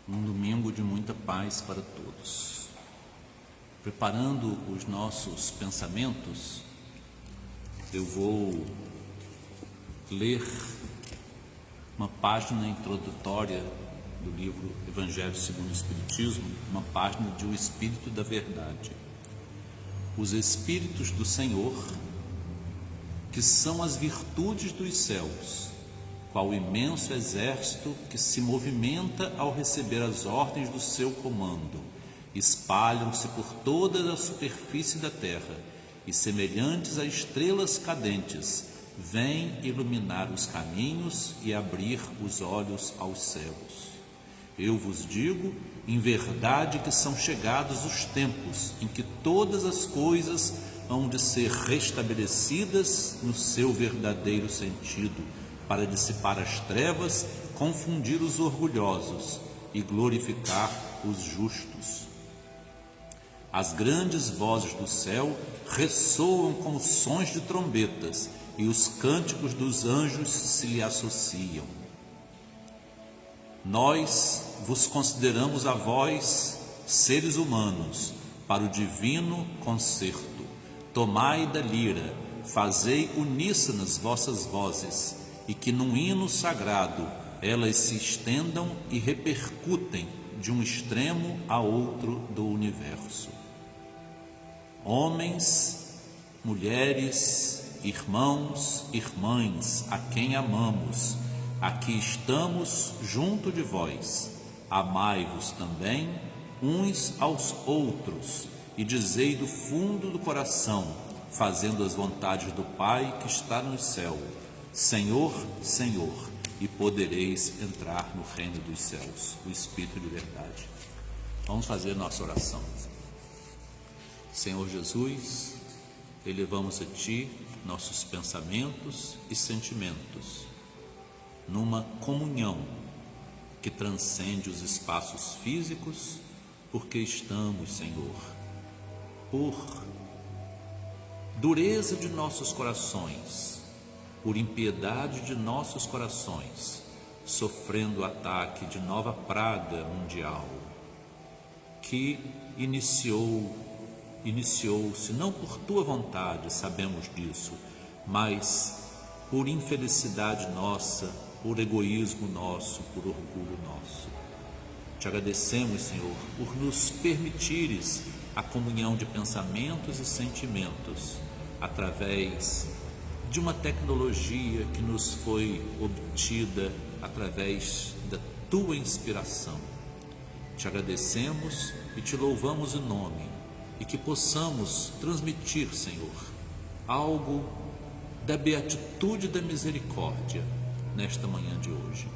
um domingo de muita paz para todos. Preparando os nossos pensamentos, eu vou ler uma página introdutória do livro Evangelho segundo o Espiritismo, uma página de O Espírito da Verdade. Os Espíritos do Senhor, que são as virtudes dos céus, qual imenso exército que se movimenta ao receber as ordens do seu comando, espalham-se por toda a superfície da terra e, semelhantes a estrelas cadentes, vêm iluminar os caminhos e abrir os olhos aos céus. Eu vos digo, em verdade, que são chegados os tempos em que todas as coisas hão de ser restabelecidas no seu verdadeiro sentido, para dissipar as trevas, confundir os orgulhosos e glorificar os justos. As grandes vozes do céu ressoam como sons de trombetas, e os cânticos dos anjos se lhe associam. Nós vos consideramos a vós, seres humanos, para o divino concerto. Tomai da lira, fazei uníssonas vossas vozes, e que num hino sagrado elas se estendam e repercutem de um extremo a outro do universo. Homens, mulheres, irmãos, irmãs, a quem amamos, aqui estamos junto de vós. Amai-vos também uns aos outros e dizei do fundo do coração, fazendo as vontades do Pai que está no céu: Senhor, Senhor, e podereis entrar no reino dos céus. O Espírito de verdade. Vamos fazer nossa oração. Senhor Jesus, elevamos a Ti nossos pensamentos e sentimentos, numa comunhão que transcende os espaços físicos, porque estamos, Senhor, por dureza de nossos corações, por impiedade de nossos corações, sofrendo o ataque de nova praga mundial, que iniciou-se não por Tua vontade, sabemos disso, mas por infelicidade nossa, por egoísmo nosso, por orgulho nosso. Te agradecemos, Senhor, por nos permitires a comunhão de pensamentos e sentimentos através de uma tecnologia que nos foi obtida através da Tua inspiração. Te agradecemos e Te louvamos em nome, e que possamos transmitir, Senhor, algo da beatitude da misericórdia nesta manhã de hoje.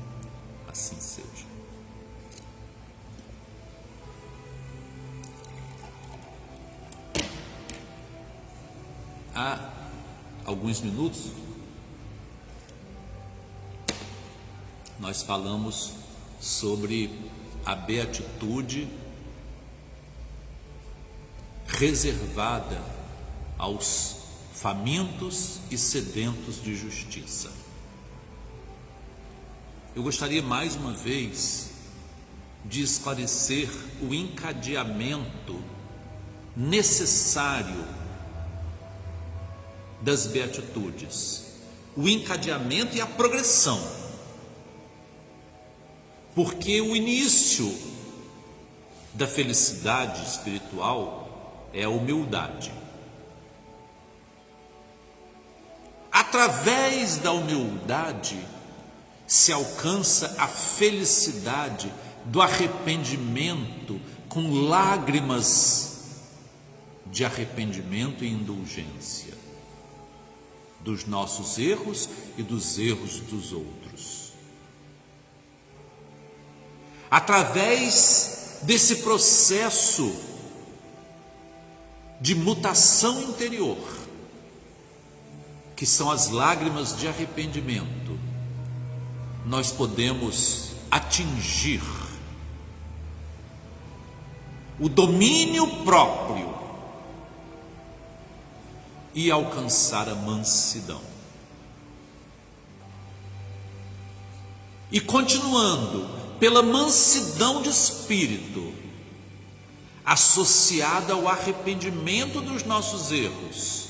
Assim seja. Há alguns minutos nós falamos sobre a beatitude reservada aos famintos e sedentos de justiça. Eu gostaria mais uma vez de esclarecer o encadeamento necessário das beatitudes, o encadeamento e a progressão, porque o início da felicidade espiritual é a humildade. Através da humildade se alcança a felicidade do arrependimento, com lágrimas de arrependimento e indulgência dos nossos erros e dos erros dos outros. Através desse processo de mutação interior, que são as lágrimas de arrependimento, nós podemos atingir o domínio próprio e alcançar a mansidão. E continuando pela mansidão de espírito, associada ao arrependimento dos nossos erros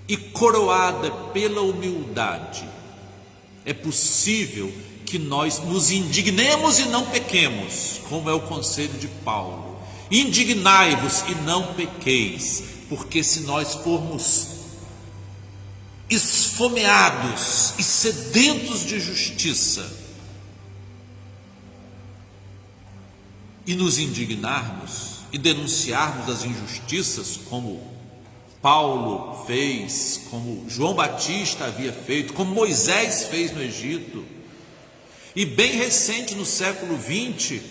e coroada pela humildade, é possível que nós nos indignemos e não pequemos, como é o conselho de Paulo. Indignai-vos e não pequeis, porque se nós formos esfomeados e sedentos de justiça e nos indignarmos e denunciarmos as injustiças, como Paulo fez, como João Batista havia feito, como Moisés fez no Egito, e bem recente no século XX,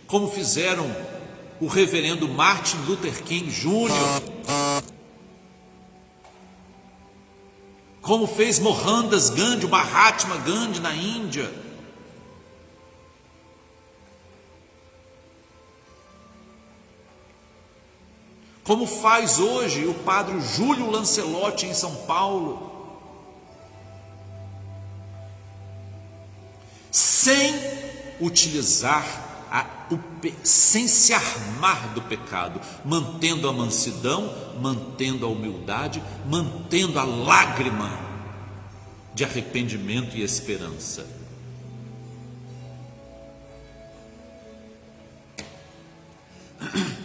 como fizeram o reverendo Martin Luther King Jr., como fez Mohandas Gandhi, o Mahatma Gandhi na Índia. Como faz hoje o padre Júlio Lancelotti em São Paulo, sem utilizar, sem se armar do pecado, mantendo a mansidão, mantendo a humildade, mantendo a lágrima de arrependimento e esperança.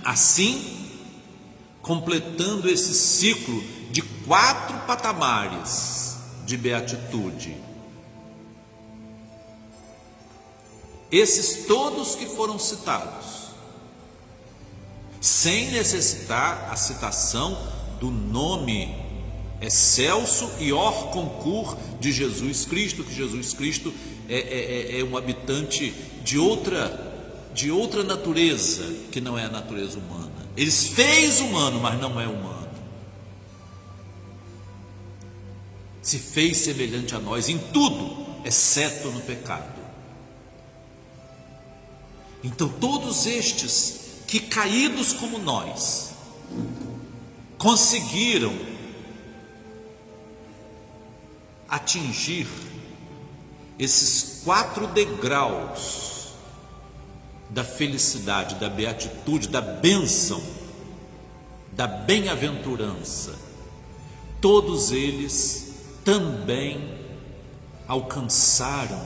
Assim, completando esse ciclo de 4 patamares de beatitude, esses todos que foram citados, sem necessitar a citação do nome excelso e hors concours de Jesus Cristo, que Jesus Cristo é um habitante de outra natureza, que não é a natureza humana. Ele se fez humano, mas não é humano. Se fez semelhante a nós em tudo, exceto no pecado. Então todos estes que, caídos como nós, conseguiram atingir esses 4 degraus da felicidade, da beatitude, da bênção, da bem-aventurança, todos eles também alcançaram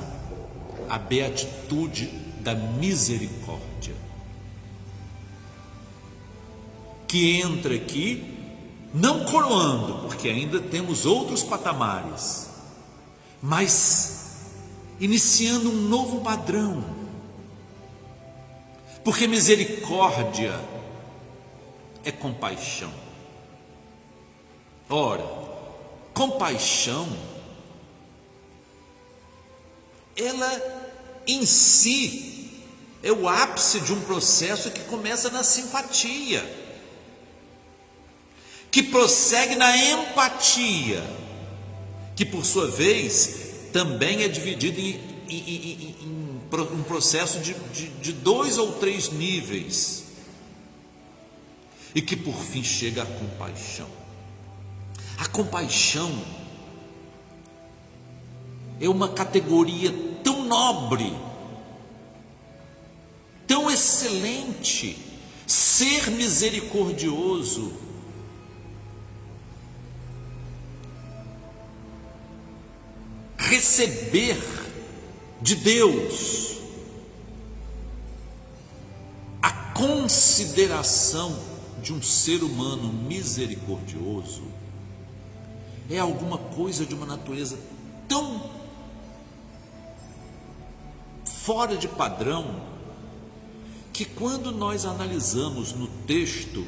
a beatitude da misericórdia, que entra aqui não coroando, porque ainda temos outros patamares, mas iniciando um novo padrão, porque misericórdia é compaixão. Ora, compaixão, ela em si é o ápice de um processo que começa na simpatia, que prossegue na empatia, que por sua vez também é dividido em um processo de 2 ou 3 níveis, e que por fim chega à compaixão. A compaixão é uma categoria tão nobre, tão excelente. Ser misericordioso receber de Deus a consideração de um ser humano misericordioso é alguma coisa de uma natureza tão fora de padrão, que quando nós analisamos no texto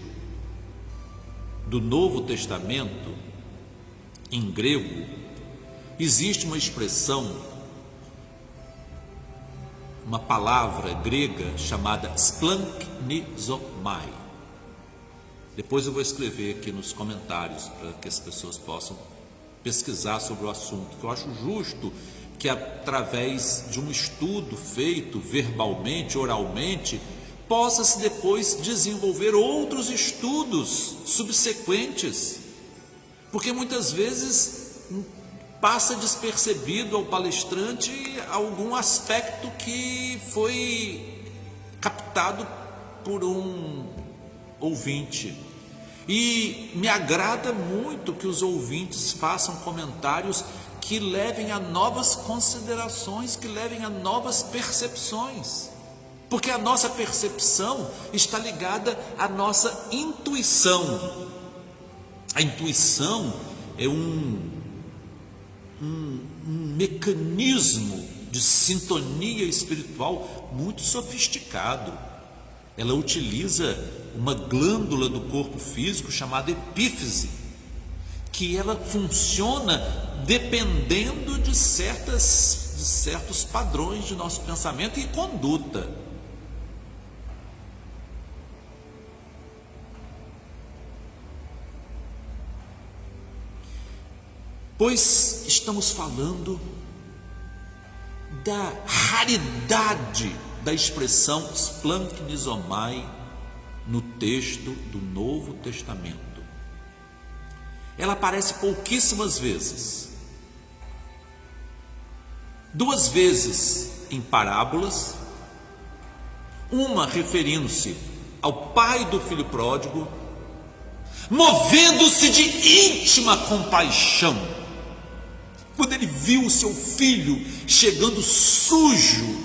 do Novo Testamento, em grego, existe uma expressão, uma palavra grega chamada splanchnizomai. Depois eu vou escrever aqui nos comentários para que as pessoas possam pesquisar sobre o assunto, que eu acho justo que através de um estudo feito verbalmente, oralmente, possa-se depois desenvolver outros estudos subsequentes, porque muitas vezes passa despercebido ao palestrante algum aspecto que foi captado por um ouvinte. E me agrada muito que os ouvintes façam comentários que levem a novas considerações, que levem a novas percepções. Porque a nossa percepção está ligada à nossa intuição. A intuição é um mecanismo de sintonia espiritual muito sofisticado. Ela utiliza uma glândula do corpo físico chamada epífise, que ela funciona dependendo de certos padrões de nosso pensamento e conduta. Pois estamos falando da raridade da expressão splanchnizomai no texto do Novo Testamento. Ela aparece pouquíssimas vezes. 2 vezes em parábolas, uma referindo-se ao pai do filho pródigo, movendo-se de íntima compaixão, quando ele viu o seu filho chegando sujo,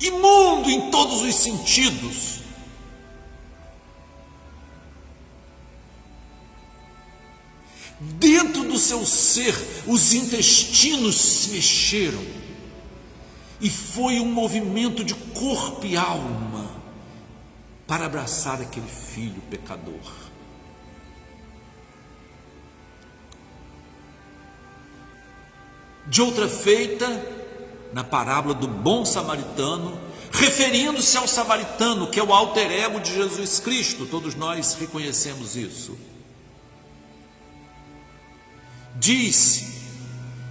imundo em todos os sentidos. Dentro do seu ser, os intestinos se mexeram, e foi um movimento de corpo e alma para abraçar aquele filho pecador. De outra feita, na parábola do bom samaritano, referindo-se ao samaritano, que é o alter ego de Jesus Cristo, todos nós reconhecemos isso. Diz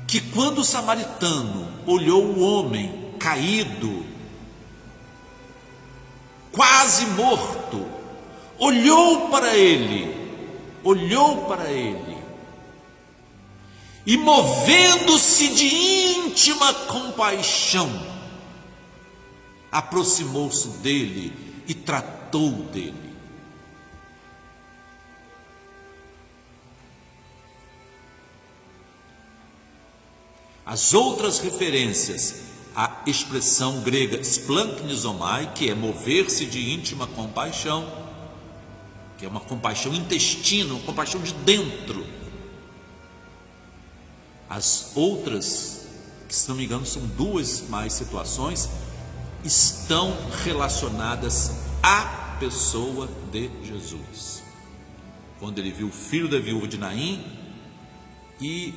que quando o samaritano olhou o homem caído, quase morto, olhou para ele, e movendo-se de íntima compaixão, aproximou-se dele e tratou dele. As outras referências à expressão grega splanchnizomai, que é mover-se de íntima compaixão, que é uma compaixão intestina, uma compaixão de dentro. As outras, que se não me engano são 2 mais situações, estão relacionadas à pessoa de Jesus. Quando ele viu o filho da viúva de Naim, e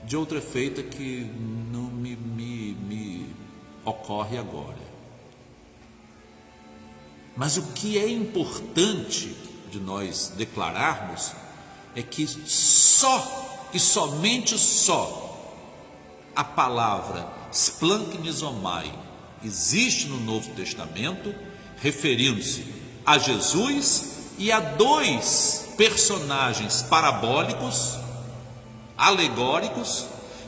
de outra feita que não me ocorre agora. Mas o que é importante de nós declararmos é que só e somente a palavra splanchnizomai existe no Novo Testamento, referindo-se a Jesus e a 2 personagens parabólicos, alegóricos,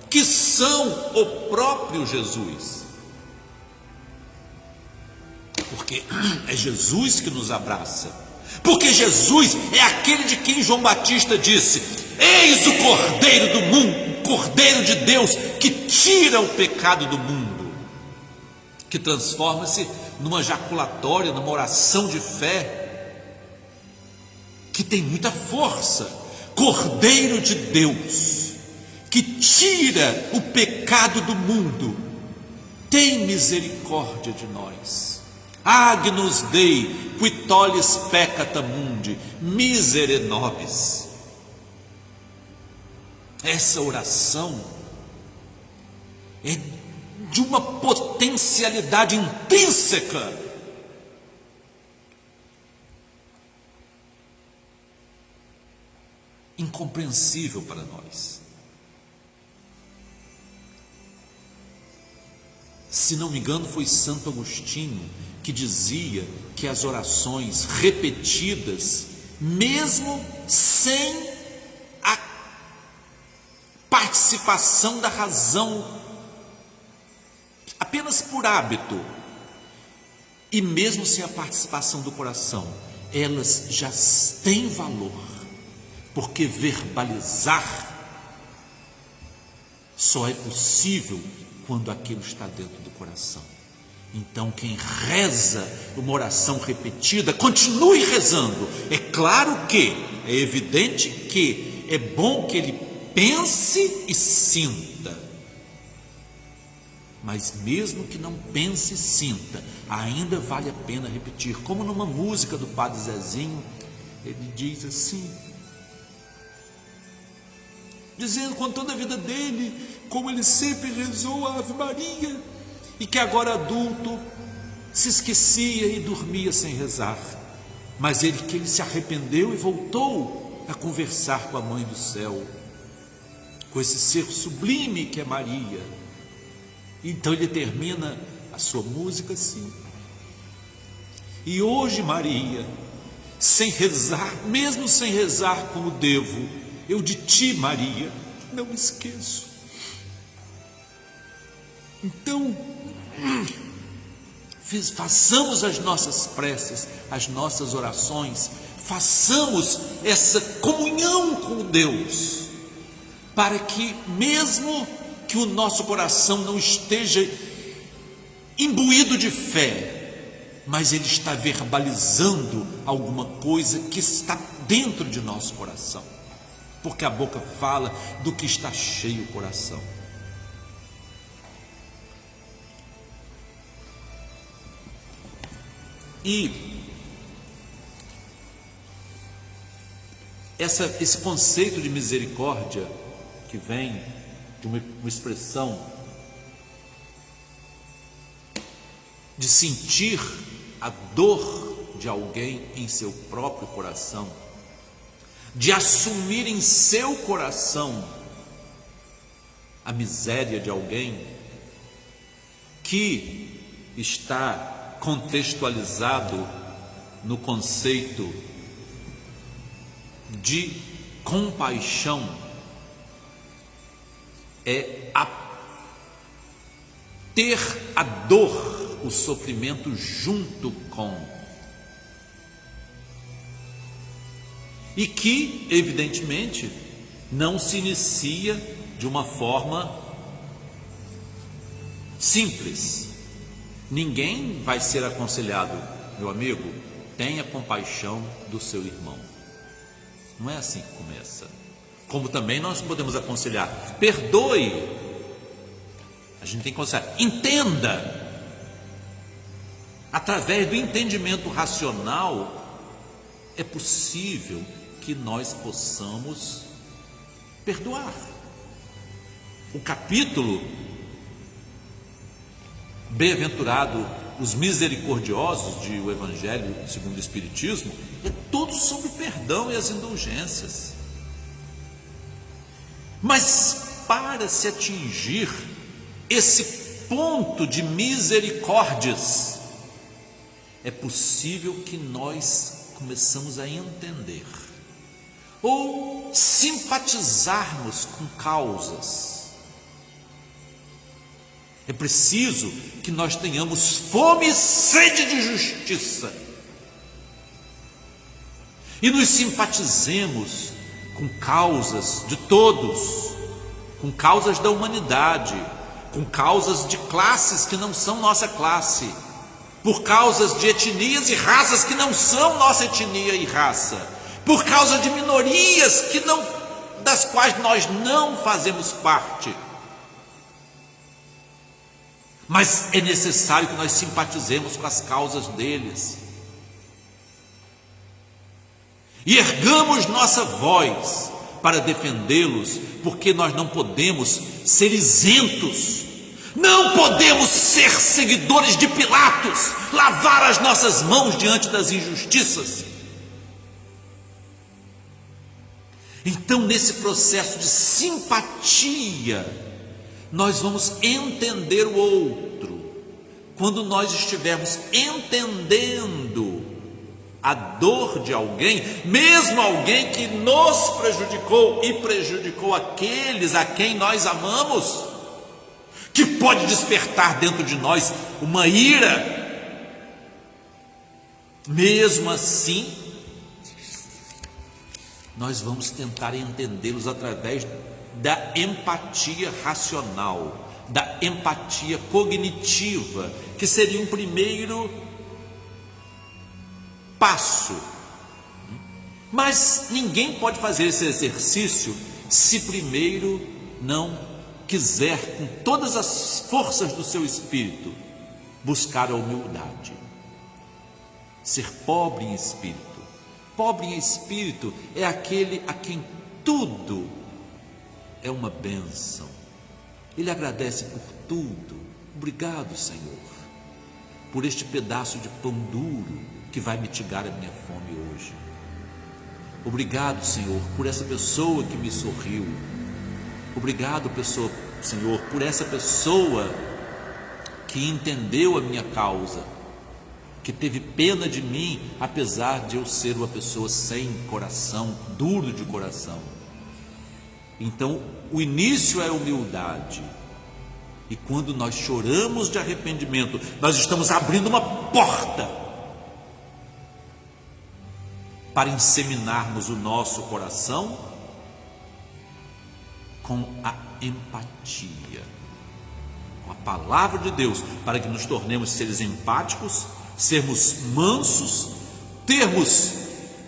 que são o próprio Jesus. Porque é Jesus que nos abraça, porque Jesus é aquele de quem João Batista disse: eis o Cordeiro do mundo, o Cordeiro de Deus, que tira o pecado do mundo, que transforma-se numa jaculatória, numa oração de fé, que tem muita força. Cordeiro de Deus, que tira o pecado do mundo, tem misericórdia de nós. Agnus Dei, qui tollis peccata mundi, misere nobis. Essa oração é de uma potencialidade intrínseca, incompreensível para nós. Se não me engano, foi Santo Agostinho que dizia que as orações repetidas, mesmo sem a participação da razão apenas por hábito, e mesmo sem a participação do coração, elas já têm valor, porque verbalizar só é possível quando aquilo está dentro do coração. Então, quem reza uma oração repetida, continue rezando. É claro que, é evidente que é bom que ele pense e sinta, mas mesmo que não pense e sinta, ainda vale a pena repetir. Como numa música do Padre Zezinho, ele diz assim, dizendo com toda a vida dele, como ele sempre rezou a Ave Maria, e que agora adulto se esquecia e dormia sem rezar, mas que ele se arrependeu e voltou a conversar com a Mãe do Céu, com esse ser sublime que é Maria. Então ele termina a sua música assim: e hoje, Maria, sem rezar, mesmo sem rezar como devo, eu de ti, Maria, não me esqueço. Então, façamos as nossas preces, as nossas orações, façamos essa comunhão com Deus, para que mesmo que o nosso coração não esteja imbuído de fé, mas ele está verbalizando alguma coisa que está dentro de nosso coração, porque a boca fala do que está cheio o coração. E esse conceito de misericórdia, que vem de uma expressão de sentir a dor de alguém em seu próprio coração, de assumir em seu coração a miséria de alguém, que está contextualizado no conceito de compaixão, é ter a dor, o sofrimento junto com, e que evidentemente não se inicia de uma forma simples. Ninguém vai ser aconselhado, meu amigo, tenha compaixão do seu irmão. Não é assim que começa. Como também nós podemos aconselhar, perdoe. A gente tem que aconselhar, entenda. Através do entendimento racional, é possível que nós possamos perdoar. O capítulo Bem-aventurado os misericordiosos de o Evangelho segundo o Espiritismo é todo sobre o perdão e as indulgências. Mas para se atingir esse ponto de misericórdias, é possível que nós começamos a entender ou simpatizarmos com causas. É preciso que nós tenhamos fome e sede de justiça e nos simpatizemos com causas de todos, com causas da humanidade, com causas de classes que não são nossa classe, por causas de etnias e raças que não são nossa etnia e raça, por causa de minorias das quais nós não fazemos parte. Mas é necessário que nós simpatizemos com as causas deles e ergamos nossa voz para defendê-los, porque nós não podemos ser isentos, não podemos ser seguidores de Pilatos, lavar as nossas mãos diante das injustiças. Então, nesse processo de simpatia, nós vamos entender o outro. Quando nós estivermos entendendo a dor de alguém, mesmo alguém que nos prejudicou e prejudicou aqueles a quem nós amamos, que pode despertar dentro de nós uma ira. Mesmo assim, nós vamos tentar entendê-los através da empatia racional, da empatia cognitiva, que seria um primeiro passo. Mas ninguém pode fazer esse exercício se primeiro não quiser, com todas as forças do seu espírito, buscar a humildade. Ser pobre em espírito. Pobre em espírito é aquele a quem tudo é uma bênção. Ele agradece por tudo. Obrigado, Senhor, por este pedaço de pão duro que vai mitigar a minha fome hoje. Obrigado, Senhor, por essa pessoa que me sorriu. Obrigado, Senhor, por essa pessoa que entendeu a minha causa, que teve pena de mim, apesar de eu ser uma pessoa sem coração, duro de coração. Então, o início é a humildade. E quando nós choramos de arrependimento, nós estamos abrindo uma porta para inseminarmos o nosso coração com a empatia, com a palavra de Deus, para que nos tornemos seres empáticos, sermos mansos, termos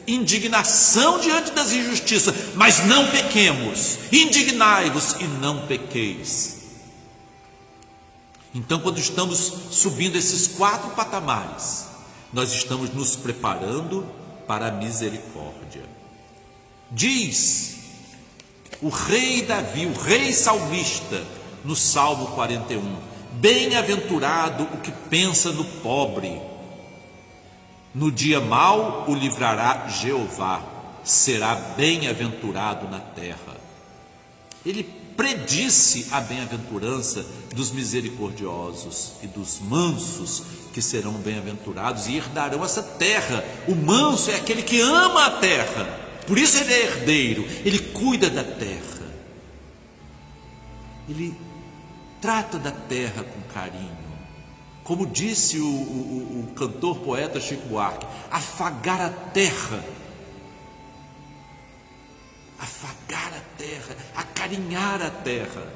indignação diante das injustiças, mas não pequemos. Indignai-vos e não pequeis. Então, quando estamos subindo esses 4 patamares, nós estamos nos preparando para a misericórdia. Diz o rei Davi, o rei salmista, no Salmo 41: bem-aventurado o que pensa no pobre. No dia mau o livrará Jeová, será bem-aventurado na terra. Ele predisse a bem-aventurança dos misericordiosos e dos mansos, que serão bem-aventurados e herdarão essa terra. O manso é aquele que ama a terra, por isso ele é herdeiro, ele cuida da terra, ele trata da terra com carinho. Como disse o cantor poeta Chico Buarque, afagar a terra, acarinhar a terra.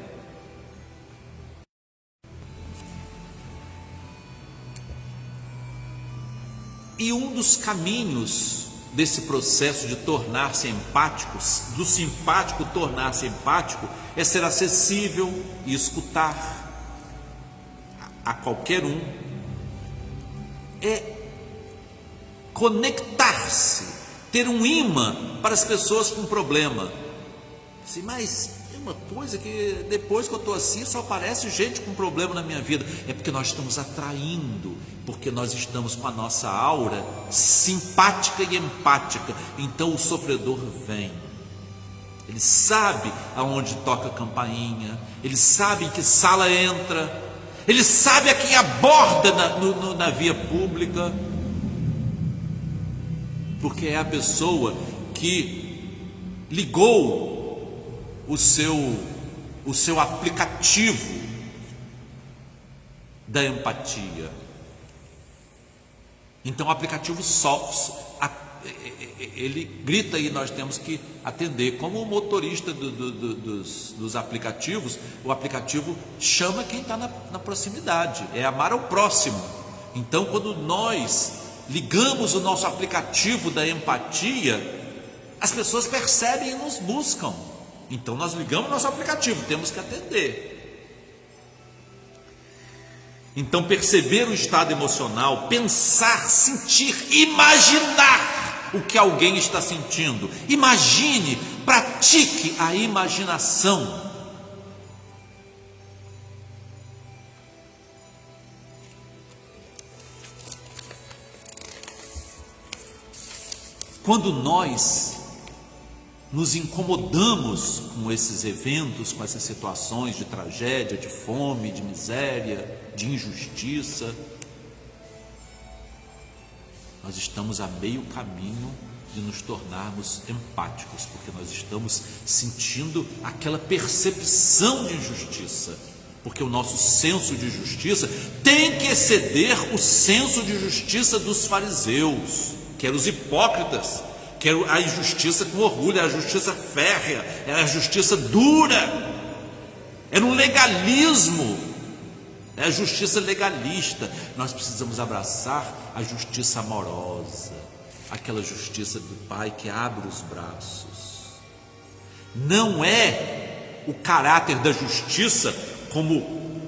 E um dos caminhos desse processo de tornar-se empáticos, do simpático tornar-se empático, é ser acessível e escutar a qualquer um, é conectar-se, ter um imã para as pessoas com problema. Assim, mas é uma coisa que depois que eu estou assim, só aparece gente com problema na minha vida. É porque nós estamos atraindo, porque nós estamos com a nossa aura simpática e empática. Então o sofredor vem. Ele sabe aonde toca a campainha, ele sabe em que sala entra, ele sabe a quem aborda na via pública, porque é a pessoa que ligou o seu aplicativo da empatia. Então o aplicativo ele grita e nós temos que atender. Como o motorista dos aplicativos, o aplicativo chama quem está na proximidade, é amar ao próximo. Então, quando nós ligamos o nosso aplicativo da empatia, as pessoas percebem e nos buscam. Então nós ligamos o nosso aplicativo, temos que atender. Então, perceber o estado emocional, pensar, sentir, imaginar o que alguém está sentindo. Imagine, pratique a imaginação. Quando nós nos incomodamos com esses eventos, com essas situações de tragédia, de fome, de miséria, de injustiça, nós estamos a meio caminho de nos tornarmos empáticos, porque nós estamos sentindo aquela percepção de injustiça, porque o nosso senso de justiça tem que exceder o senso de justiça dos fariseus, que eram os hipócritas, que era a injustiça com orgulho, era a justiça férrea, era a justiça dura, era um legalismo, é a justiça legalista. Nós precisamos abraçar a justiça amorosa, aquela justiça do Pai que abre os braços. Não é o caráter da justiça como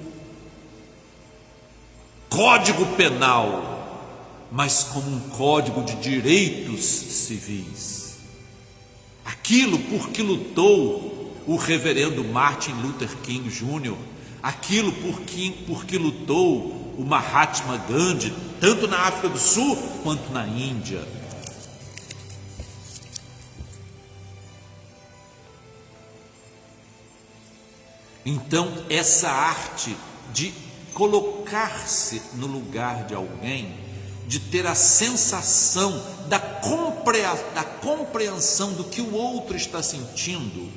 código penal, mas como um código de direitos civis. Aquilo por que lutou o reverendo Martin Luther King Jr., aquilo por que lutou o Mahatma Gandhi, tanto na África do Sul quanto na Índia. Então, essa arte de colocar-se no lugar de alguém, de ter a sensação da compreensão do que o outro está sentindo,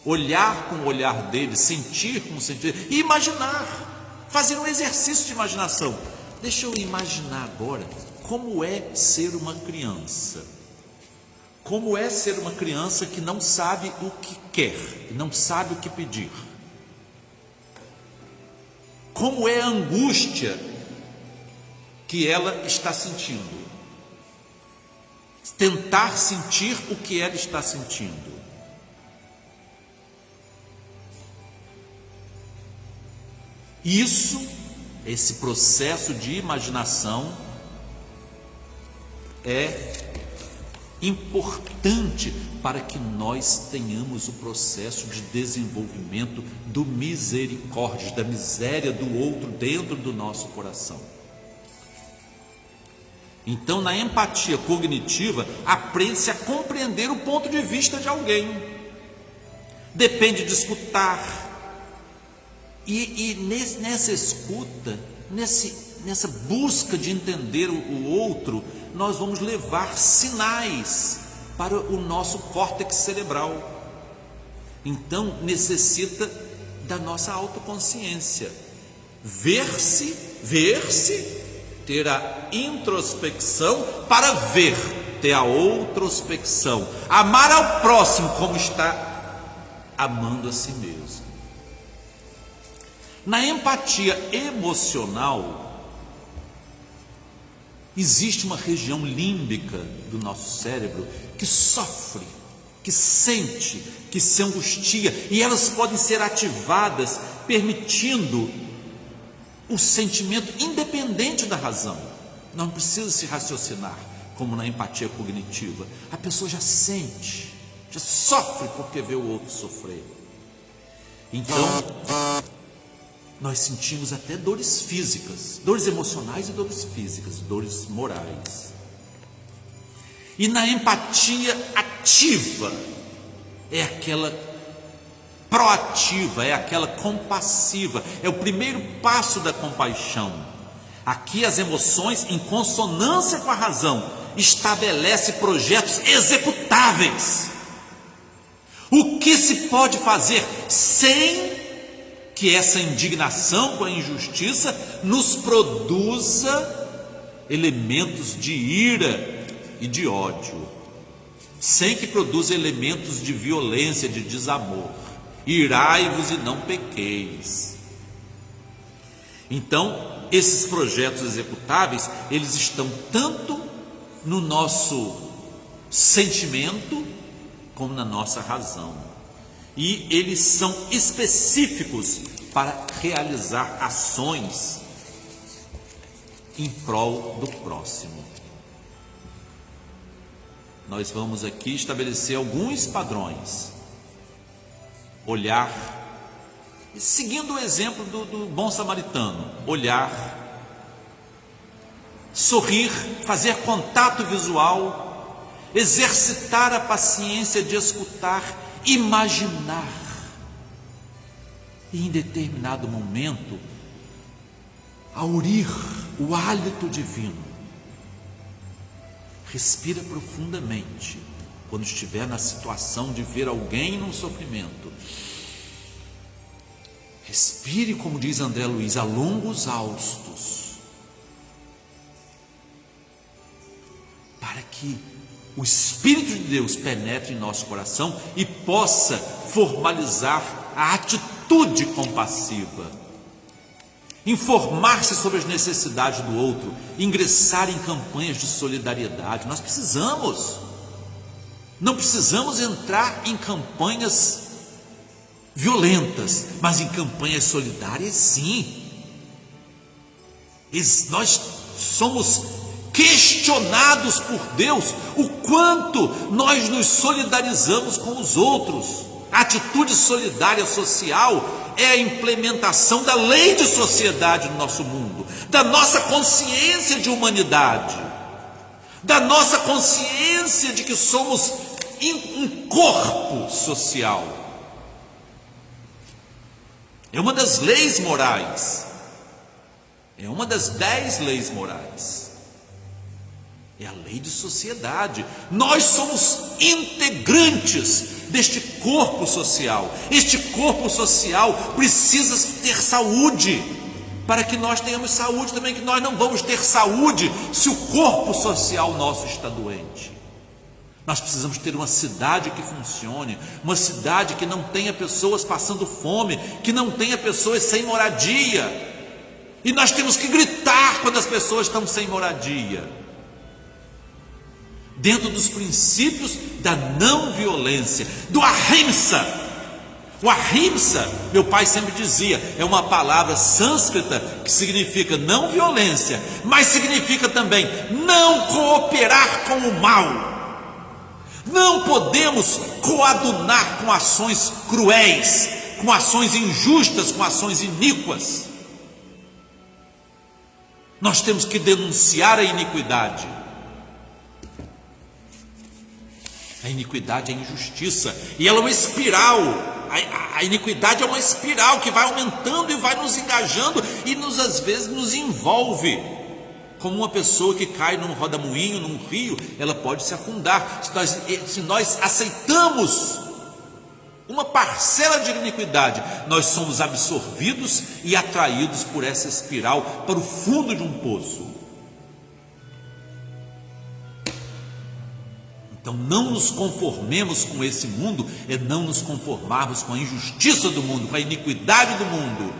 olhar com o olhar dele, sentir com o sentir, e imaginar, fazer um exercício de imaginação. Deixa eu imaginar agora como é ser uma criança. Como é ser uma criança que não sabe o que quer, não sabe o que pedir. Como é a angústia que ela está sentindo. Tentar sentir o que ela está sentindo. Isso, esse processo de imaginação é importante para que nós tenhamos o processo de desenvolvimento do misericórdia, da miséria do outro dentro do nosso coração. Então, na empatia cognitiva, aprende-se a compreender o ponto de vista de alguém. Depende de escutar. E nessa escuta, nessa busca de entender o outro, nós vamos levar sinais para o nosso córtex cerebral. Então, necessita da nossa autoconsciência. Ver-se, ter a introspecção para ver, ter a outrospecção. Amar ao próximo como está amando a si mesmo. Na empatia emocional, existe uma região límbica do nosso cérebro que sofre, que sente, que se angustia, e elas podem ser ativadas, permitindo o sentimento independente da razão. Não precisa se raciocinar, como na empatia cognitiva. A pessoa já sente, já sofre porque vê o outro sofrer. Então, nós sentimos até dores físicas, dores emocionais e dores físicas, dores morais. E na empatia ativa, é aquela proativa, é aquela compassiva, é o primeiro passo da compaixão. Aqui as emoções, em consonância com a razão, estabelecem projetos executáveis. O que se pode fazer sem que essa indignação com a injustiça nos produza elementos de ira e de ódio, sem que produza elementos de violência, de desamor. Irai-vos e não pequeis. Então, esses projetos executáveis, eles estão tanto no nosso sentimento como na nossa razão. E eles são específicos para realizar ações em prol do próximo. Nós vamos aqui estabelecer alguns padrões. Olhar, seguindo o exemplo do bom samaritano, olhar, sorrir, fazer contato visual, exercitar a paciência de escutar, imaginar, e em determinado momento aurir o hálito divino, Respira profundamente quando estiver na situação de ver alguém num sofrimento. Respire, como diz André Luiz, a longos haustos, para que o Espírito de Deus penetre em nosso coração e possa formalizar a atitude compassiva, informar-se sobre as necessidades do outro, ingressar em campanhas de solidariedade. Nós não precisamos entrar em campanhas violentas, mas em campanhas solidárias, sim. Nós somos questionados por Deus o quanto nós nos solidarizamos com os outros. A atitude solidária social é a implementação da lei de sociedade no nosso mundo, da nossa consciência de humanidade, da nossa consciência de que somos um corpo social. É uma das leis morais, é uma das 10 leis morais, é a lei de sociedade. Nós somos integrantes deste corpo social. Este corpo social precisa ter saúde. Para que nós tenhamos saúde também, que nós não vamos ter saúde se o corpo social nosso está doente. Nós precisamos ter uma cidade que funcione, uma cidade que não tenha pessoas passando fome, que não tenha pessoas sem moradia. E nós temos que gritar quando as pessoas estão sem moradia, dentro dos princípios da não violência, do ahimsa. O ahimsa, meu pai sempre dizia, é uma palavra sânscrita que significa não violência, mas significa também não cooperar com o mal. Não podemos coadunar com ações cruéis, com ações injustas, com ações iníquas. Nós temos que denunciar a iniquidade. A iniquidade é injustiça, e ela é uma espiral. A iniquidade é uma espiral que vai aumentando e vai nos engajando e às vezes nos envolve. Como uma pessoa que cai num rodamuinho, num rio, ela pode se afundar. Se nós aceitamos uma parcela de iniquidade, nós somos absorvidos e atraídos por essa espiral para o fundo de um poço. Então não nos conformemos com esse mundo, é não nos conformarmos com a injustiça do mundo, com a iniquidade do mundo,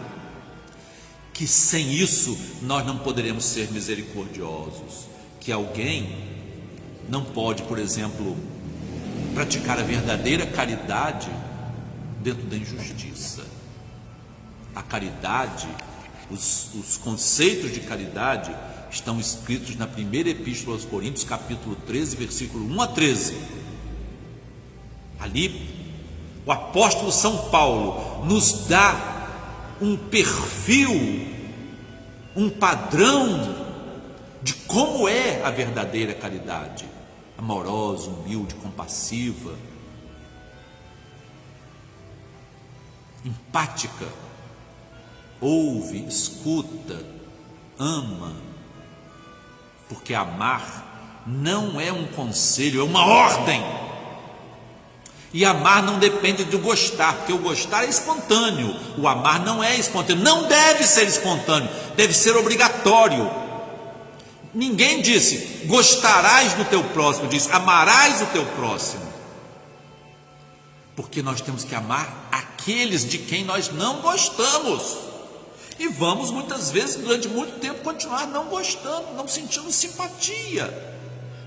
que sem isso nós não poderemos ser misericordiosos, que alguém não pode, por exemplo, praticar a verdadeira caridade dentro da injustiça. A caridade, os conceitos de caridade estão escritos na primeira epístola aos Coríntios, capítulo 13, versículo 1 a 13. Ali, o apóstolo São Paulo nos dá um perfil, um padrão de como é a verdadeira caridade: amorosa, humilde, compassiva, empática, ouve, escuta, ama. Porque amar não é um conselho, é uma ordem. E amar não depende do gostar, porque o gostar é espontâneo, o amar não é espontâneo, não deve ser espontâneo, deve ser obrigatório. Ninguém disse gostarás do teu próximo, disse amarás o teu próximo. Porque nós temos que amar aqueles de quem nós não gostamos. E vamos muitas vezes, durante muito tempo, continuar não gostando, não sentindo simpatia.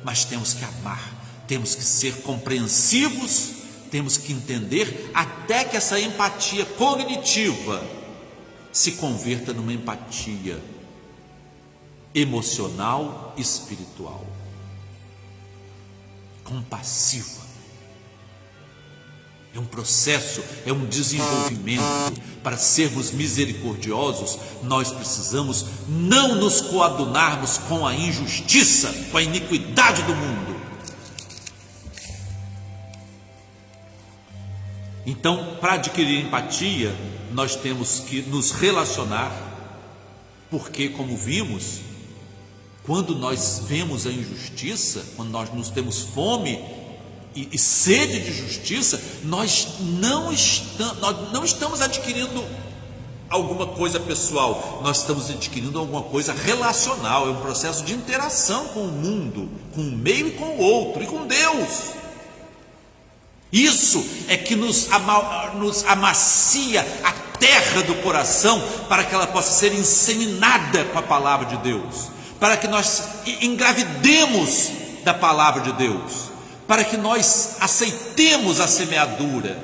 Mas temos que amar, temos que ser compreensivos, temos que entender, até que essa empatia cognitiva se converta numa empatia emocional e espiritual, compassiva. É um processo, é um desenvolvimento. Para sermos misericordiosos, nós precisamos não nos coadunarmos com a injustiça, com a iniquidade do mundo. Então, para adquirir empatia, nós temos que nos relacionar, porque, como vimos, quando nós vemos a injustiça, quando nós nos temos fome e sede de justiça, nós não estamos adquirindo alguma coisa pessoal, nós estamos adquirindo alguma coisa relacional. É um processo de interação com o mundo, com o meio e com o outro, e com Deus. Isso é que nos amacia a terra do coração, para que ela possa ser inseminada com a palavra de Deus, para que nós engravidemos da palavra de Deus, para que nós aceitemos a semeadura,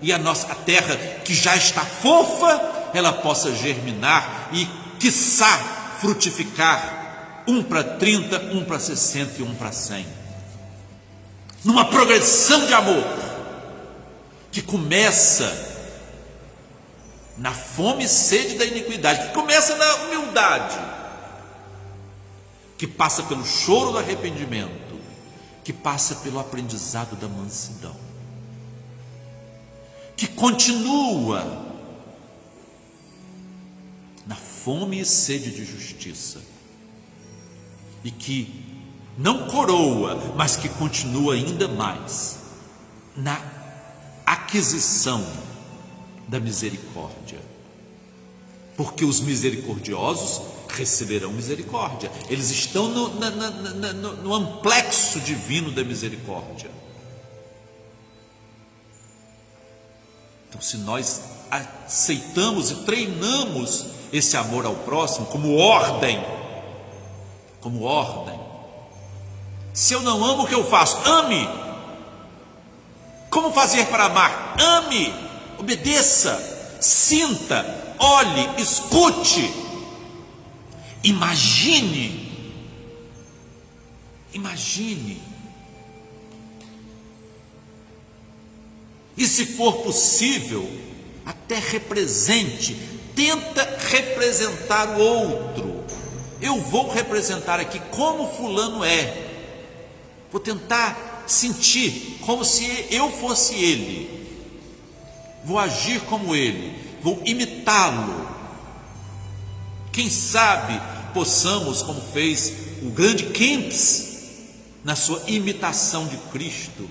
e a terra que já está fofa, ela possa germinar e, quiçá, frutificar, 1 para 30, 1 para 60 e 1 para 100, numa progressão de amor, que começa na fome e sede da iniquidade, que começa na humildade, que passa pelo choro do arrependimento, que passa pelo aprendizado da mansidão, que continua na fome e sede de justiça, e que não coroa, mas que continua ainda mais na aquisição da misericórdia, porque os misericordiosos receberão misericórdia, eles estão no amplexo divino da misericórdia. Então, se nós aceitamos e treinamos esse amor ao próximo como ordem, se eu não amo, o que eu faço? Ame. Como fazer para amar? Ame, obedeça, sinta, olhe, escute, imagine. E, se for possível, até represente, tenta representar o outro. Eu vou representar aqui como fulano é, vou tentar sentir como se eu fosse ele, vou agir como ele, vou imitá-lo. Quem sabe possamos, como fez o grande Kempis na sua imitação de Cristo,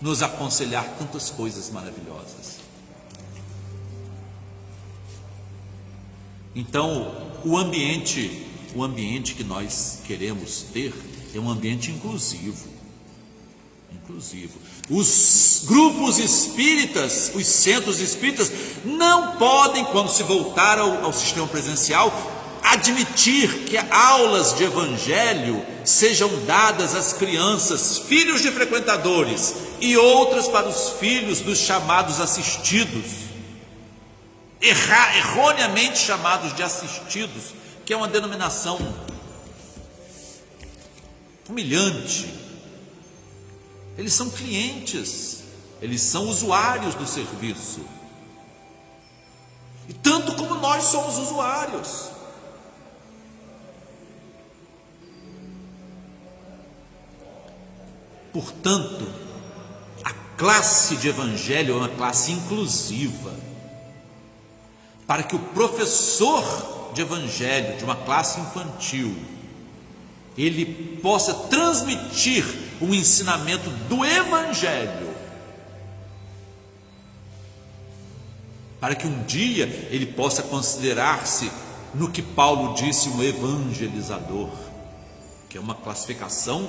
nos aconselhar tantas coisas maravilhosas. Então, o ambiente que nós queremos ter é um ambiente inclusivo. Os grupos espíritas, os centros espíritas, não podem, quando se voltar ao sistema presencial, admitir que aulas de evangelho sejam dadas às crianças, filhos de frequentadores, e outras para os filhos dos chamados assistidos, erroneamente chamados de assistidos, que é uma denominação humilhante. Eles são clientes, eles são usuários do serviço, e tanto como nós somos usuários. Portanto, a classe de evangelho é uma classe inclusiva, para que o professor de evangelho de uma classe infantil, ele possa transmitir o ensinamento do evangelho, para que um dia ele possa considerar-se, no que Paulo disse, um evangelizador, que é uma classificação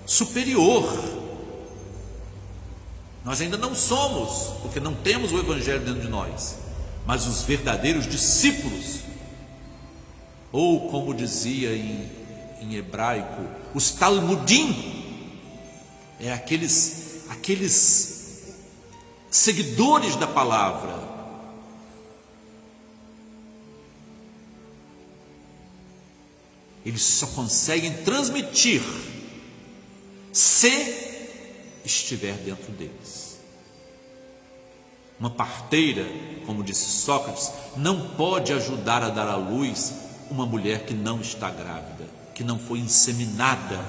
superior. Nós ainda não somos, porque não temos o evangelho dentro de nós, mas os verdadeiros discípulos, ou como dizia em hebraico, os talmudim, aqueles seguidores da palavra. Eles só conseguem transmitir se estiver dentro deles. Uma parteira, como disse Sócrates, não pode ajudar a dar à luz uma mulher que não está grávida, que não foi inseminada.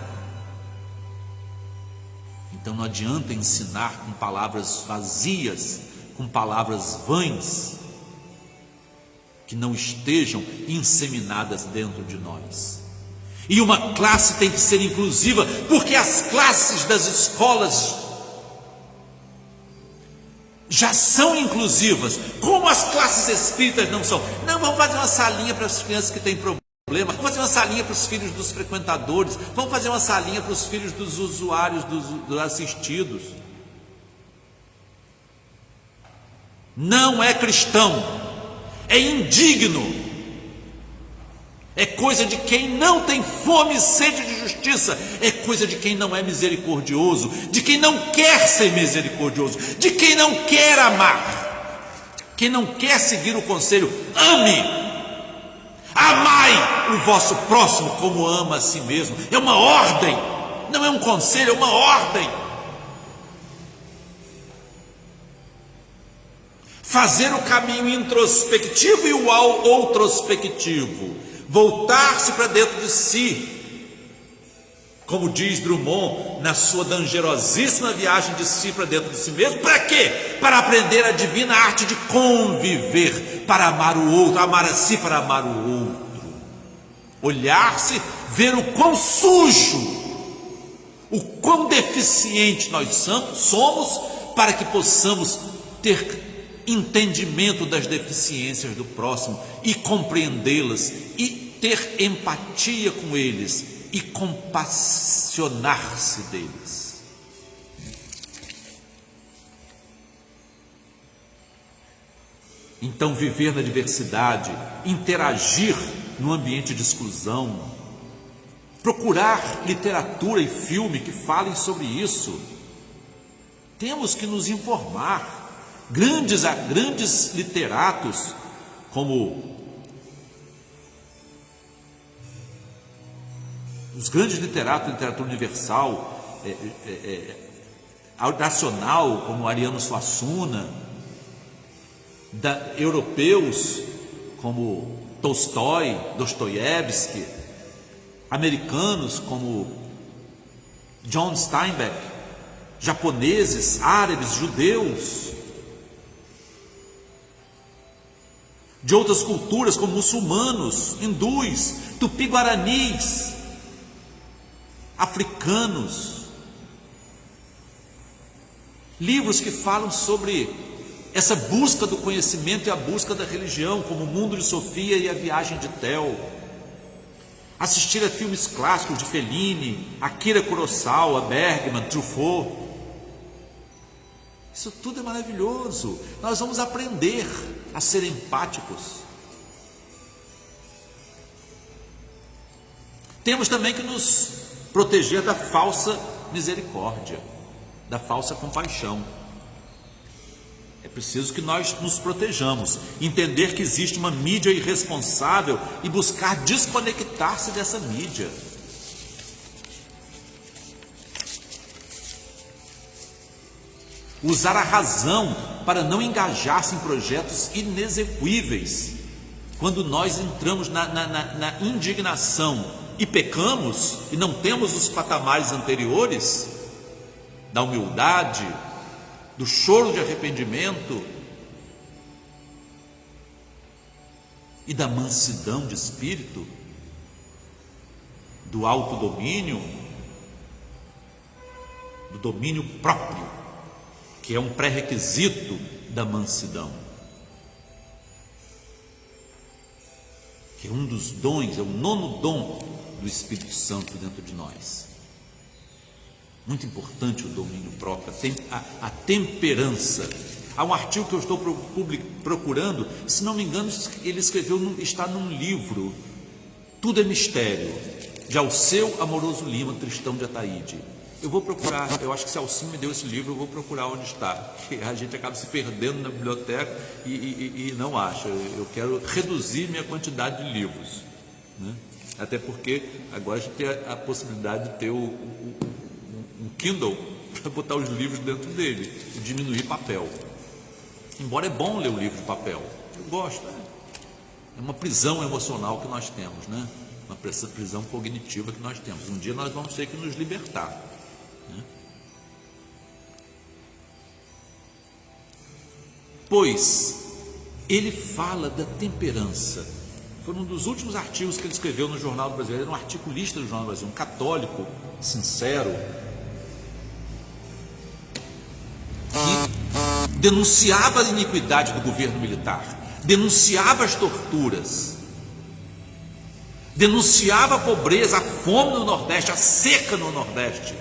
Então não adianta ensinar com palavras vazias, com palavras vãs, que não estejam inseminadas dentro de nós. E uma classe tem que ser inclusiva, porque as classes das escolas já são inclusivas. Como as classes espíritas não são? Não, vamos fazer uma salinha para as crianças que têm problema, vamos fazer uma salinha para os filhos dos frequentadores, vamos fazer uma salinha para os filhos dos usuários, dos assistidos. Não é cristão, é indigno. É coisa de quem não tem fome e sede de justiça, é coisa de quem não é misericordioso, de quem não quer ser misericordioso, de quem não quer amar, quem não quer seguir o conselho: ame, amai o vosso próximo como ama a si mesmo. É uma ordem, não é um conselho, é uma ordem. Fazer o caminho introspectivo e o outrospectivo, voltar-se para dentro de si, como diz Drummond na sua dangerosíssima viagem de si para dentro de si mesmo. Para quê? Para aprender a divina arte de conviver, para amar o outro, amar a si para amar o outro, olhar-se, ver o quão sujo, o quão deficiente nós somos, para que possamos ter entendimento das deficiências do próximo e compreendê-las e ter empatia com eles e compassionar-se deles. Então, viver na diversidade, interagir no ambiente de exclusão, procurar literatura e filme que falem sobre isso. Temos que nos informar. Grandes literatos, como os grandes literatos da literatura universal, nacional, como Ariano Suassuna, europeus, como Tolstói, Dostoiévski, americanos, como John Steinbeck, japoneses, árabes, judeus, de outras culturas, como muçulmanos, hindus, tupi-guaranis, africanos. Livros que falam sobre essa busca do conhecimento e a busca da religião, como O Mundo de Sofia e A Viagem de Theo. Assistir a filmes clássicos de Fellini, Akira Kurosawa, Bergman, Truffaut. Isso tudo é maravilhoso. Nós vamos aprender a ser empáticos. Temos também que nos proteger da falsa misericórdia, da falsa compaixão. É preciso que nós nos protejamos, entender que existe uma mídia irresponsável e buscar desconectar-se dessa mídia. Usar a razão para não engajar-se em projetos inexequíveis. Quando nós entramos na indignação e pecamos, e não temos os patamares anteriores, da humildade, do choro de arrependimento e da mansidão de espírito, do autodomínio, do domínio próprio, que é um pré-requisito da mansidão, que é um dos dons, é o 9º dom do Espírito Santo dentro de nós. Muito importante o domínio próprio, a temperança. Há um artigo que eu estou procurando, se não me engano, ele escreveu, está num livro, Tudo é Mistério, de Alceu Amoroso Lima, Tristão de Ataíde. Eu vou procurar, eu acho que se Alcim me deu esse livro, eu vou procurar onde está, porque a gente acaba se perdendo na biblioteca e não acha. Eu quero reduzir minha quantidade de livros, né? Até porque agora a gente tem a possibilidade de ter um Kindle para botar os livros dentro dele e diminuir papel. Embora é bom ler o livro de papel, eu gosto, é uma prisão emocional que nós temos, né? Uma prisão cognitiva que nós temos. Um dia nós vamos ter que nos libertar, né? Pois ele fala da temperança. Foi um dos últimos artigos que ele escreveu no Jornal do Brasil. Ele era um articulista do Jornal do Brasil, um católico sincero, que denunciava a iniquidade do governo militar, denunciava as torturas, denunciava a pobreza, a fome no Nordeste, a seca no Nordeste.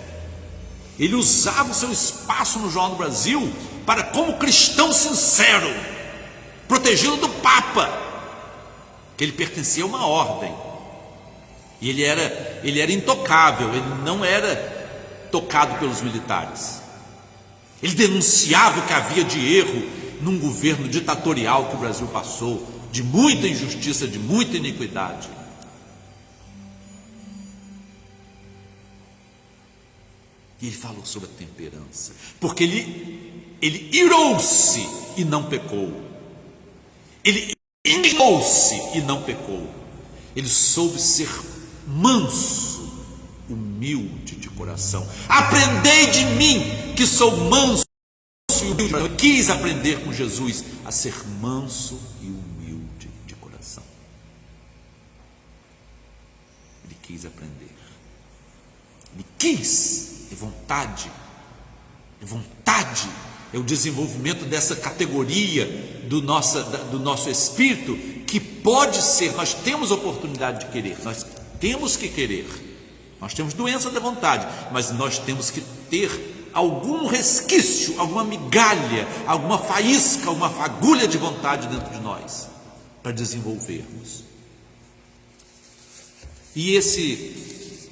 Ele usava o seu espaço no Jornal do Brasil para, como cristão sincero, protegê-lo do Papa, que ele pertencia a uma ordem, e ele era intocável, ele não era tocado pelos militares. Ele denunciava o que havia de erro num governo ditatorial que o Brasil passou, de muita injustiça, de muita iniquidade. E ele falou sobre a temperança, porque ele irou-se e não pecou. Ele indignou-se e não pecou. Ele soube ser manso, humilde de coração. Aprendei de mim, que sou manso e humilde. Eu quis aprender com Jesus a ser manso e humilde de coração. Ele quis aprender. Ele quis, é vontade. É vontade. É o desenvolvimento dessa categoria do nosso espírito, que pode ser, nós temos oportunidade de querer, nós temos que querer, nós temos doença da vontade, mas nós temos que ter algum resquício, alguma migalha, alguma faísca, uma fagulha de vontade dentro de nós, para desenvolvermos. E esse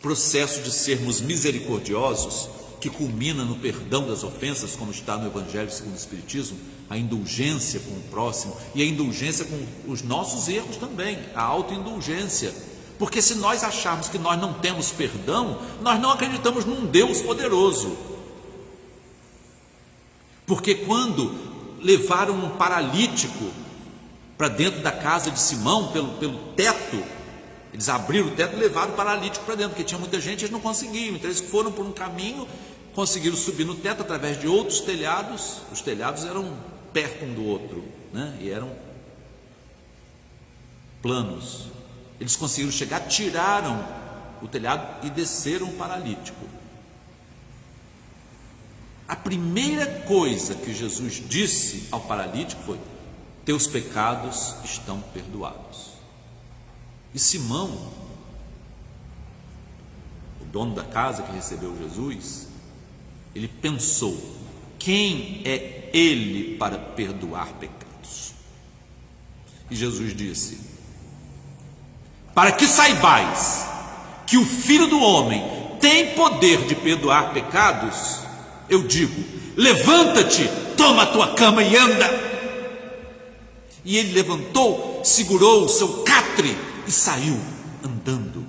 processo de sermos misericordiosos, que culmina no perdão das ofensas, como está no Evangelho segundo o Espiritismo, a indulgência com o próximo e a indulgência com os nossos erros também, a autoindulgência. Porque se nós acharmos que nós não temos perdão, nós não acreditamos num Deus poderoso. Porque quando levaram um paralítico para dentro da casa de Simão, pelo teto, eles abriram o teto e levaram o paralítico para dentro, porque tinha muita gente, eles não conseguiam, então eles foram por um caminho, conseguiram subir no teto através de outros telhados. Os telhados eram perto um do outro, né? E eram planos. Eles conseguiram chegar, tiraram o telhado e desceram o paralítico. A primeira coisa que Jesus disse ao paralítico foi: teus pecados estão perdoados. E Simão, o dono da casa que recebeu Jesus, ele pensou: quem é ele para perdoar pecados? E Jesus disse: para que saibais que o Filho do Homem tem poder de perdoar pecados, eu digo: levanta-te, toma a tua cama e anda. E ele levantou, segurou o seu catre e saiu andando.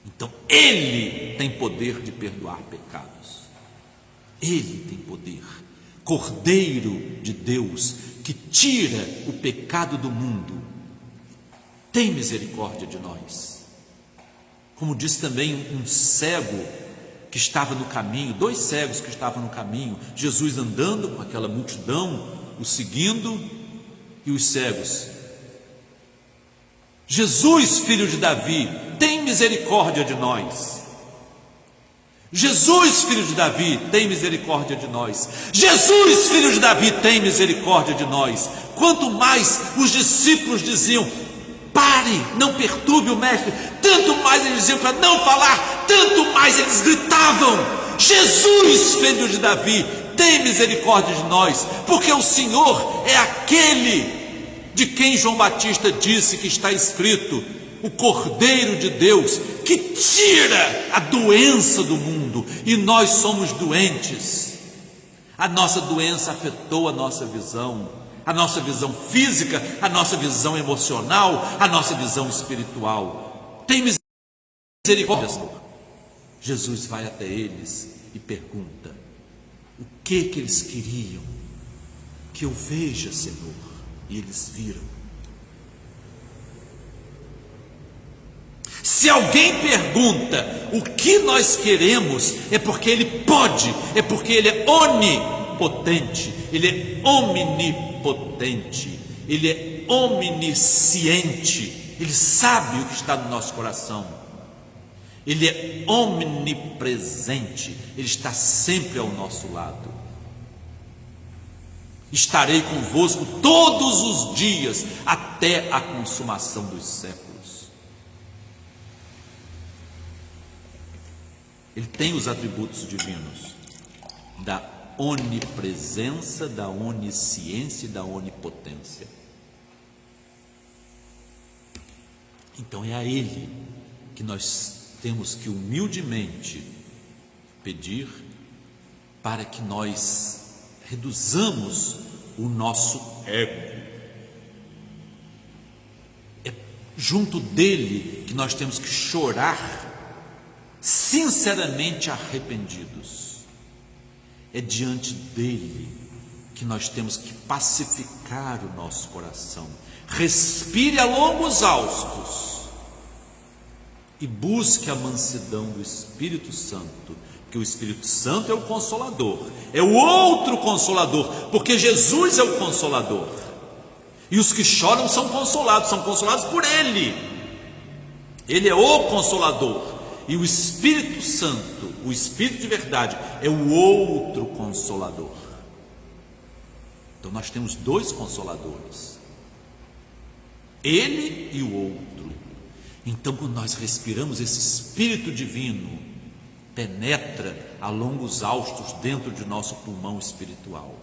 Então ele tem poder de perdoar pecados. Ele tem poder. Cordeiro de Deus, que tira o pecado do mundo, tem misericórdia de nós. Como disse também um cego que estava no caminho, 2 cegos que estavam no caminho, Jesus andando com aquela multidão, o seguindo, e os cegos: Jesus, filho de Davi, tem misericórdia de nós. Jesus, filho de Davi, tem misericórdia de nós. Jesus, filho de Davi, tem misericórdia de nós. Quanto mais os discípulos diziam: pare, não perturbe o mestre, tanto mais eles diziam para não falar, tanto mais eles gritavam: Jesus, filho de Davi, tem misericórdia de nós, porque o Senhor é aquele de quem João Batista disse que está escrito: o Cordeiro de Deus, que tira a doença do mundo. E nós somos doentes. A nossa doença afetou a nossa visão física, a nossa visão emocional, a nossa visão espiritual. Tem misericórdia, Senhor. Jesus vai até eles e pergunta: o que eles queriam que eu veja, Senhor? E eles viram. Se alguém pergunta o que nós queremos, é porque ele pode, é porque ele é onipotente, Ele é omnipotente, Ele é omnisciente, Ele sabe o que está no nosso coração, Ele é omnipresente, Ele está sempre ao nosso lado. Estarei convosco todos os dias, até a consumação dos séculos. Ele tem os atributos divinos da onipresença, da onisciência e da onipotência. Então é a Ele que nós temos que humildemente pedir para que nós reduzamos o nosso ego. É junto dele que nós temos que chorar sinceramente arrependidos. É diante dele que nós temos que pacificar o nosso coração. Respire a longos haustos e busque a mansidão do Espírito Santo, porque o Espírito Santo é o Consolador, é o outro Consolador, porque Jesus é o Consolador, e os que choram são consolados por Ele. Ele é o Consolador, e o Espírito Santo, o Espírito de verdade, é o outro Consolador. Então nós temos dois Consoladores, Ele e o outro. Então quando nós respiramos, esse Espírito Divino penetra a longos haustos dentro de nosso pulmão espiritual,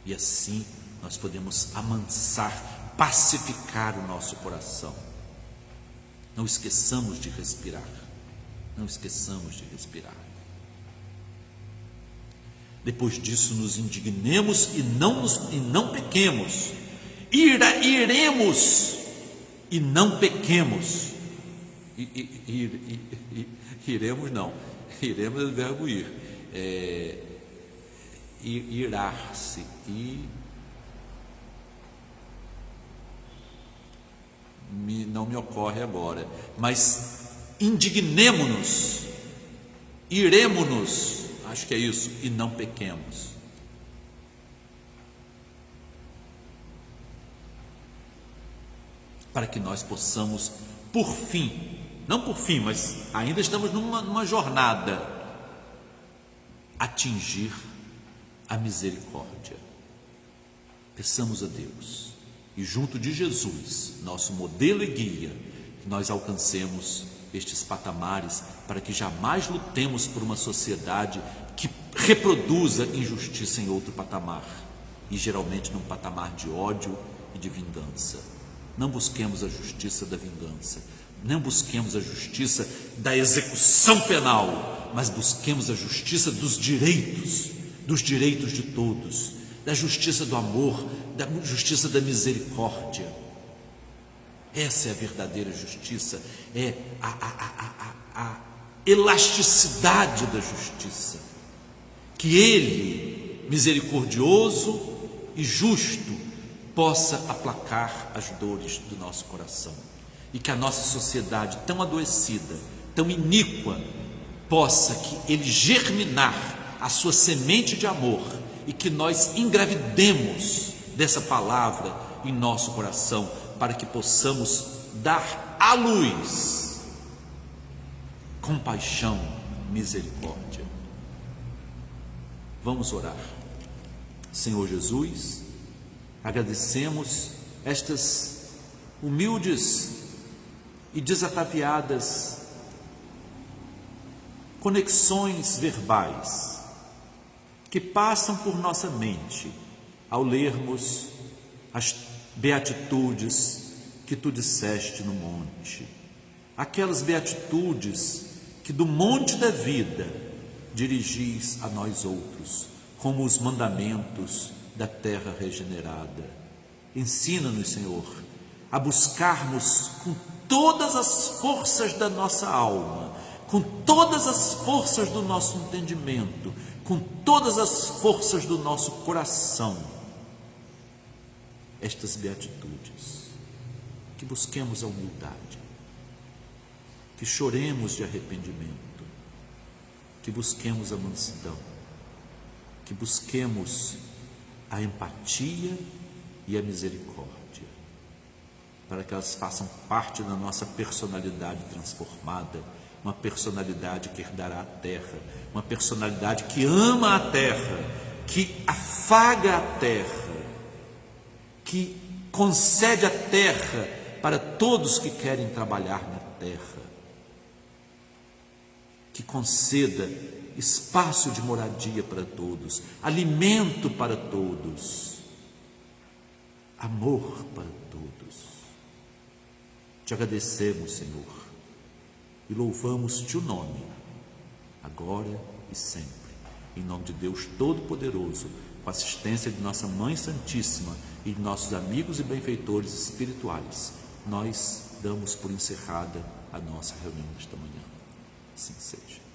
e assim nós podemos amansar, pacificar o nosso coração. Não esqueçamos de respirar, não esqueçamos de respirar. Depois disso, nos indignemos e não pequemos. Iremos e não pequemos. Iremos não, iremos é o verbo ir. Irar-se não me ocorre agora, mas indignemo-nos, iremo-nos, acho que é isso, e não pequemos. Para que nós possamos, por fim, não por fim, mas ainda estamos numa jornada, atingir a misericórdia. Peçamos a Deus, e junto de Jesus, nosso modelo e guia, que nós alcancemos estes patamares, para que jamais lutemos por uma sociedade que reproduza injustiça em outro patamar, e geralmente num patamar de ódio e de vingança. Não busquemos a justiça da vingança, não busquemos a justiça da execução penal, mas busquemos a justiça dos direitos de todos, da justiça do amor, da justiça da misericórdia. Essa é a verdadeira justiça, é a elasticidade da justiça, que Ele, misericordioso e justo, possa aplacar as dores do nosso coração, e que a nossa sociedade tão adoecida, tão iníqua, possa que Ele germinar a sua semente de amor, e que nós engravidemos dessa palavra em nosso coração, para que possamos dar à luz compaixão, misericórdia. Vamos orar. Senhor Jesus, agradecemos estas humildes e desataviadas conexões verbais que passam por nossa mente ao lermos as beatitudes que tu disseste no monte, aquelas beatitudes que do monte da vida dirigis a nós outros, como os mandamentos da terra regenerada. Ensina-nos, Senhor, a buscarmos com todas as forças da nossa alma, com todas as forças do nosso entendimento, com todas as forças do nosso coração, estas beatitudes, que busquemos a humildade, que choremos de arrependimento, que busquemos a mansidão, que busquemos a empatia e a misericórdia, para que elas façam parte da nossa personalidade transformada, uma personalidade que herdará a terra, uma personalidade que ama a terra, que afaga a terra, que concede a terra para todos que querem trabalhar na terra, que conceda espaço de moradia para todos, alimento para todos, amor para todos. Te agradecemos, Senhor, e louvamos Teu nome, agora e sempre. Em nome de Deus Todo-Poderoso, com a assistência de nossa Mãe Santíssima e de nossos amigos e benfeitores espirituais, nós damos por encerrada a nossa reunião desta manhã. Assim seja.